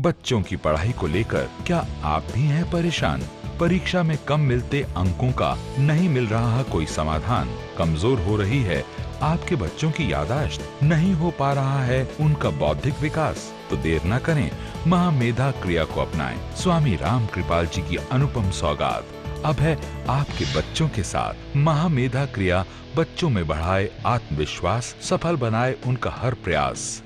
बच्चों की पढ़ाई को लेकर क्या आप भी हैं परेशान? परीक्षा में कम मिलते अंकों का नहीं मिल रहा कोई समाधान, कमजोर हो रही है आपके बच्चों की याददाश्त, नहीं हो पा रहा है उनका बौद्धिक विकास, तो देर न करें, महामेधा क्रिया को अपनाएं। स्वामी राम कृपाल जी की अनुपम सौगात अब है आपके बच्चों के साथ। महामेधा क्रिया बच्चों में बढ़ाए आत्मविश्वास, सफल बनाए उनका हर प्रयास।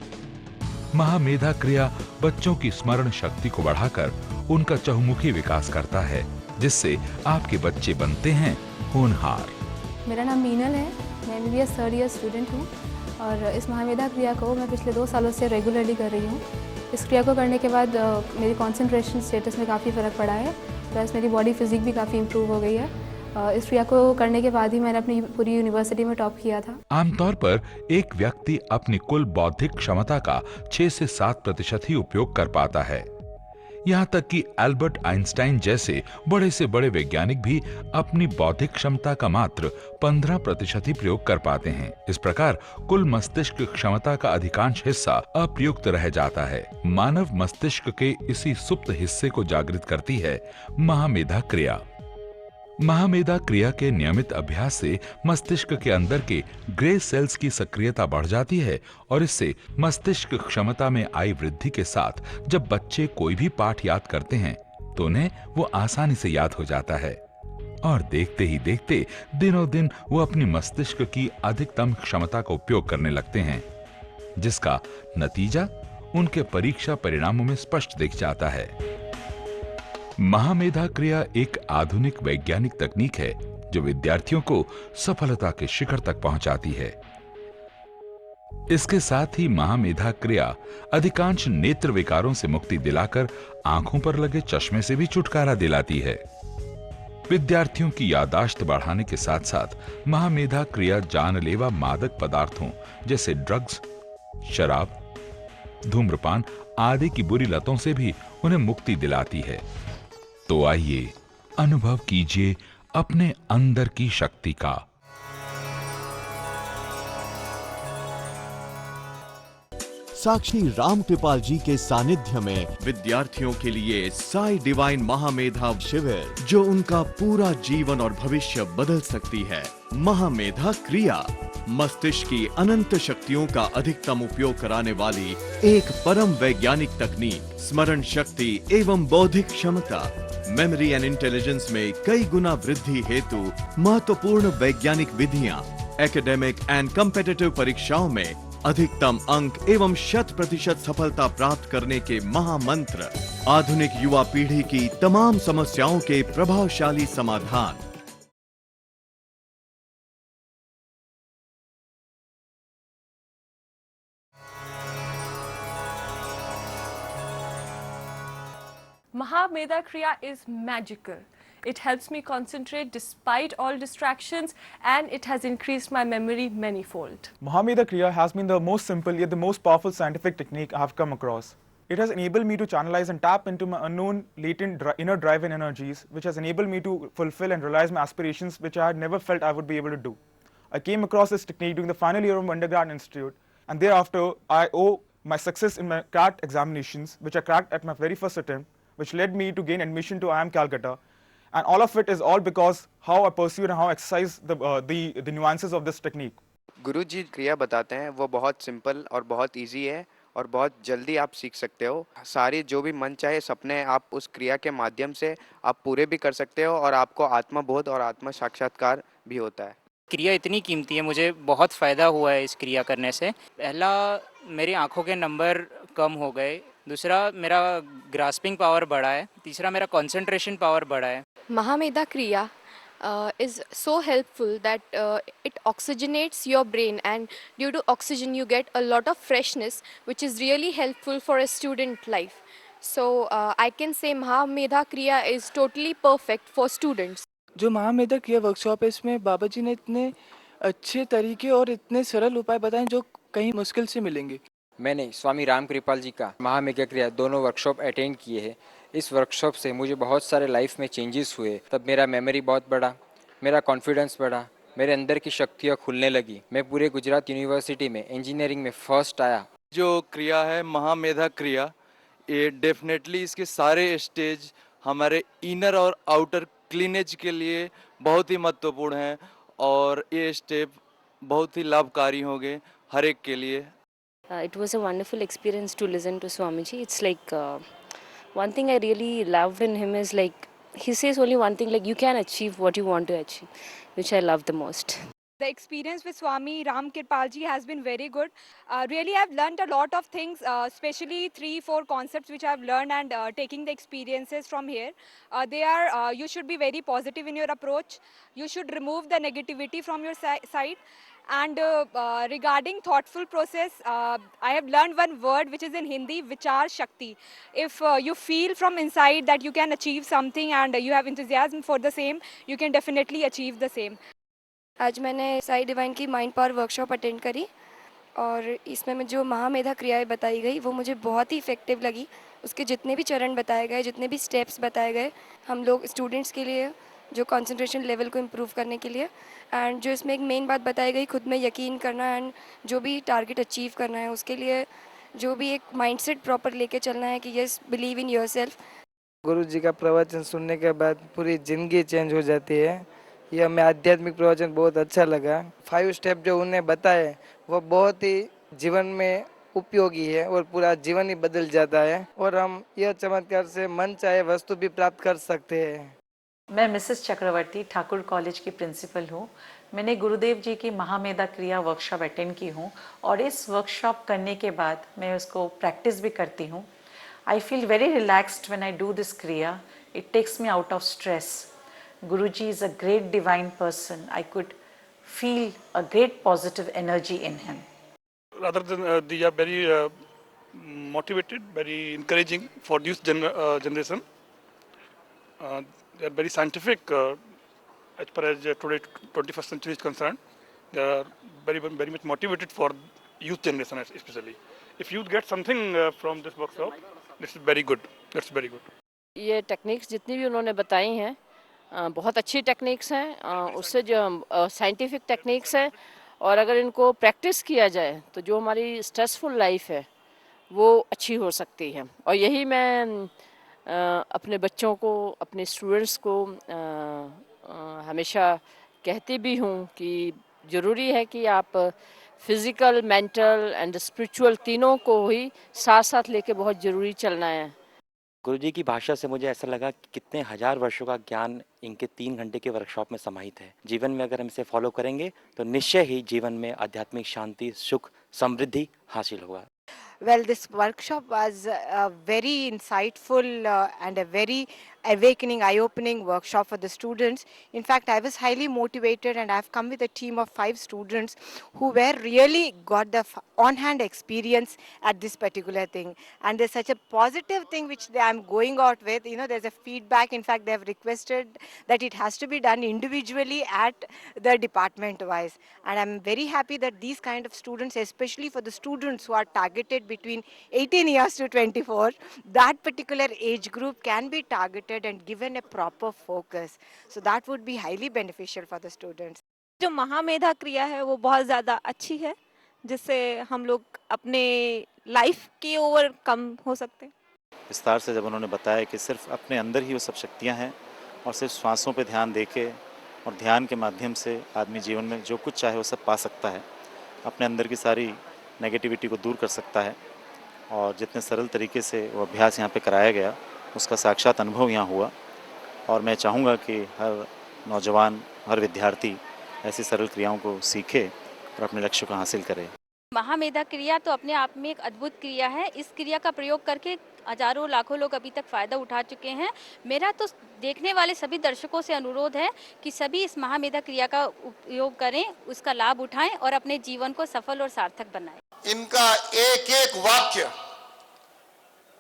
महामेधा क्रिया बच्चों की स्मरण शक्ति को बढ़ाकर उनका चहुमुखी विकास करता है, जिससे आपके बच्चे बनते हैं होनहार। मेरा नाम मीनल है, मैं MBBS थर्ड ईयर स्टूडेंट हूँ और इस महामेधा क्रिया को मैं पिछले 2 सालों से रेगुलरली कर रही हूँ। इस क्रिया को करने के बाद मेरी कंसंट्रेशन स्टेटस में काफ़ी फ़र्क पड़ा है, प्लस मेरी बॉडी फिजिक भी काफ़ी इम्प्रूव हो गई है। इस क्रिया को करने के बाद ही मैंने अपनी पूरी यूनिवर्सिटी में टॉप किया था। आमतौर पर एक व्यक्ति अपनी कुल बौद्धिक क्षमता का 6 से 7% ही उपयोग कर पाता है। यहाँ तक कि एल्बर्ट आइंस्टाइन जैसे बड़े से बड़े वैज्ञानिक भी अपनी बौद्धिक क्षमता का मात्र 15% ही प्रयोग कर पाते हैं। इस प्रकार कुल मस्तिष्क क्षमता का अधिकांश हिस्सा अप्रयुक्त रह जाता है। मानव मस्तिष्क के इसी सुप्त हिस्से को जागृत करती है महामेधा क्रिया। महामेधा क्रिया के नियमित अभ्यास से मस्तिष्क के अंदर के ग्रे सेल्स की सक्रियता बढ़ जाती है और इससे मस्तिष्क क्षमता में आई वृद्धि के साथ जब बच्चे कोई भी पाठ याद करते हैं तो उन्हें वो आसानी से याद हो जाता है और देखते ही देखते दिनों दिन वो अपनी मस्तिष्क की अधिकतम क्षमता का उपयोग करने लगते हैं, जिसका नतीजा उनके परीक्षा परिणामों में स्पष्ट दिख जाता है। महामेधा क्रिया एक आधुनिक वैज्ञानिक तकनीक है जो विद्यार्थियों को सफलता के शिखर तक पहुंचाती है। इसके साथ ही महामेधा क्रिया अधिकांश नेत्र विकारों से मुक्ति दिलाकर आंखों पर लगे चश्मे से भी छुटकारा दिलाती है। विद्यार्थियों की याददाश्त बढ़ाने के साथ साथ महामेधा क्रिया जानलेवा मादक पदार्थों जैसे ड्रग्स, शराब, धूम्रपान आदि की बुरी लतों से भी उन्हें मुक्ति दिलाती है। तो आइए अनुभव कीजिए अपने अंदर की शक्ति का। साक्षी राम कृपाल जी के सानिध्य में विद्यार्थियों के लिए साई डिवाइन महामेधा शिविर, जो उनका पूरा जीवन और भविष्य बदल सकती है। महामेधा क्रिया मस्तिष्क की अनंत शक्तियों का अधिकतम उपयोग कराने वाली एक परम वैज्ञानिक तकनीक, स्मरण शक्ति एवं बौद्धिक क्षमता, मेमोरी एंड इंटेलिजेंस में कई गुना वृद्धि हेतु महत्वपूर्ण वैज्ञानिक विधियां, एकेडमिक एंड कॉम्पिटिटिव परीक्षाओं में अधिकतम अंक एवं 100% सफलता प्राप्त करने के महामंत्र, आधुनिक युवा पीढ़ी की तमाम समस्याओं के प्रभावशाली समाधान। Mahamedha Kriya is magical. It helps me concentrate despite all distractions and it has increased my memory manyfold. Mahamedha Kriya has been the most simple yet the most powerful scientific technique I have come across. It has enabled me to channelize and tap into my unknown latent inner drive and energies, which has enabled me to fulfill and realize my aspirations which I had never felt I would be able to do. I came across this technique during the final year of my undergrad institute, and thereafter I owe my success in my CAT examinations, which I cracked at my very first attempt, which led me to gain admission to IIM Calcutta. And all of it is all because how I pursued and how I exercised the nuances of this technique. गुरु जी क्रिया बताते हैं वो बहुत simple और बहुत easy है और बहुत जल्दी आप सीख सकते हो। सारी जो भी मन चाहे सपने आप उस क्रिया के माध्यम से आप पूरे भी कर सकते हो और आपको आत्मबोध और आत्म साक्षात्कार भी होता है। क्रिया इतनी कीमती है, मुझे बहुत फ़ायदा हुआ है इस क्रिया करने से। पहला, मेरी आंखों के नंबर कम हो गए। दूसरा, मेरा ग्रास्पिंग पावर बढ़ा है। तीसरा, मेरा कंसंट्रेशन पावर बढ़ा है। Mahamedha Kriya is so helpful that it oxygenates your brain, and due to oxygen you get a lot of freshness, which is really helpful for a student life. So I can say Mahamedha Kriya is totally perfect for students. जो महामेधा क्रिया workshop है, इसमें बाबा जी ने इतने अच्छे तरीके और इतने सरल उपाय बताए जो कहीं मुश्किल से मिलेंगे। मैंने स्वामी राम कृपाल जी का महामेधा क्रिया दोनों वर्कशॉप अटेंड किए हैं। इस वर्कशॉप से मुझे बहुत सारे लाइफ में चेंजेस हुए। तब मेरा मेमोरी बहुत बढ़ा, मेरा कॉन्फिडेंस बढ़ा, मेरे अंदर की शक्तियाँ खुलने लगी। मैं पूरे गुजरात यूनिवर्सिटी में इंजीनियरिंग में फर्स्ट आया। जो क्रिया है महामेधा क्रिया, ये डेफिनेटली इसके सारे स्टेज हमारे इनर और आउटर क्लीनेज के लिए बहुत ही महत्वपूर्ण हैं और ये स्टेप बहुत ही लाभकारी होंगे हर एक के लिए। It was a wonderful experience to listen to Swamiji. It's like one thing I really loved in him is like he says only one thing, like you can achieve what you want to achieve, which I love the most. The experience with Swami Ram Kirpal ji has been very good. Really, I've learned a lot of things, especially 3-4 concepts which I've learned and taking the experiences from here. They are, you should be very positive in your approach. You should remove the negativity from your side. And regarding thoughtful process, I have learned one word which is in Hindi, Vichar Shakti. If you feel from inside that you can achieve something and you have enthusiasm for the same, you can definitely achieve the same. आज मैंने Sai divine की mind power workshop attend करी और इसमें जो महामेधा क्रियाएं बताई गई वो मुझे बहुत ही इफ़ेक्टिव लगी। उसके जितने भी चरण बताए गए, जितने भी स्टेप्स बताए गए हम लोग स्टूडेंट्स के लिए, जो कंसंट्रेशन लेवल को इम्प्रूव करने के लिए, एंड जो इसमें एक मेन बात बताई गई, खुद में यकीन करना एंड जो भी टारगेट अचीव करना है उसके लिए जो भी एक माइंडसेट प्रॉपर लेके चलना है कि यस बिलीव इन योरसेल्फ। गुरु जी का प्रवचन सुनने के बाद पूरी ज़िंदगी चेंज हो जाती है। यह हमें आध्यात्मिक प्रवचन बहुत अच्छा लगा। 5 स्टेप जो उन्हें बताए वो बहुत ही जीवन में उपयोगी है और पूरा जीवन ही बदल जाता है और हम यह चमत्कार से मन चाहे वस्तु भी प्राप्त कर सकते हैं। मैं मिसेस चक्रवर्ती ठाकुर कॉलेज की प्रिंसिपल हूँ। मैंने गुरुदेव जी की महामेधा क्रिया वर्कशॉप अटेंड की हूँ और इस वर्कशॉप करने के बाद मैं उसको प्रैक्टिस भी करती हूँ। I feel very relaxed when I do this क्रिया। It takes me out of stress. Guruji is a great divine person. I could feel a great positive energy in him. Rather than they are very motivated, very encouraging for this generation. They are very scientific as far as today 21st century is concerned. They are very much motivated for youth generation especially. If youth get something from this workshop, this is very good. That's very good. ये techniques जितनी भी उन्होंने बताई हैं बहुत अच्छी techniques हैं। उससे जो साइंटिफिक टेक्निक्स हैं और अगर इनको प्रैक्टिस किया जाए तो जो हमारी स्ट्रेसफुल लाइफ है वो अच्छी हो सकती है। और यही मैं अपने बच्चों को, अपने स्टूडेंट्स को हमेशा कहती भी हूँ कि ज़रूरी है कि आप फिज़िकल, मेंटल एंड स्पिरिचुअल तीनों को ही साथ साथ लेके बहुत ज़रूरी चलना है। गुरुजी की भाषा से मुझे ऐसा लगा कि कितने हजार वर्षों का ज्ञान इनके 3 घंटे के वर्कशॉप में समाहित है। जीवन में अगर हम इसे फॉलो करेंगे तो निश्चय ही जीवन में आध्यात्मिक शांति, सुख, समृद्धि हासिल होगा। Well, this workshop was very insightful and a very awakening, eye-opening workshop for the students. In fact, I was highly motivated and I've come with a team of 5 students who were really got the on-hand experience at this particular thing. And there's such a positive thing which I'm going out with. You know, there's a feedback. In fact, they have requested that it has to be done individually at the department-wise. And I'm very happy that these kind of students, especially for the students who are targeted between 18 years to 24, that particular age group can be targeted and given a proper focus. So that would be highly beneficial for the students. जो महामेधा क्रिया है वो बहुत ज़्यादा अच्छी है जिससे हम लोग अपने लाइफ की ओर कम हो सकते हैं। विस्तार से जब उन्होंने बताया कि सिर्फ अपने अंदर ही वो सब शक्तियाँ हैं और सिर्फ श्वासों पे ध्यान देके और ध्यान के माध्यम से आदमी जीवन में जो कुछ चाहे वो सब पा सकता है, अपने अंदर की सारी नेगेटिविटी को दूर कर सकता है और जितने सरल तरीके से वो अभ्यास यहाँ पे कराया गया उसका साक्षात अनुभव यहाँ हुआ। और मैं चाहूँगा कि हर नौजवान, हर विद्यार्थी ऐसी सरल क्रियाओं को सीखे और अपने लक्ष्य को हासिल करे। महामेधा क्रिया तो अपने आप में एक अद्भुत क्रिया है। इस क्रिया का प्रयोग करके हजारों लाखों लोग अभी तक फ़ायदा उठा चुके हैं। मेरा तो देखने वाले सभी दर्शकों से अनुरोध है कि सभी इस महामेधा क्रिया का उपयोग करें, उसका लाभ उठाएं और अपने जीवन को सफल और सार्थक बनाएं। इनका एक एक वाक्य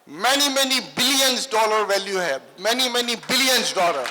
many billions dollar वैल्यू है, many billions dollar।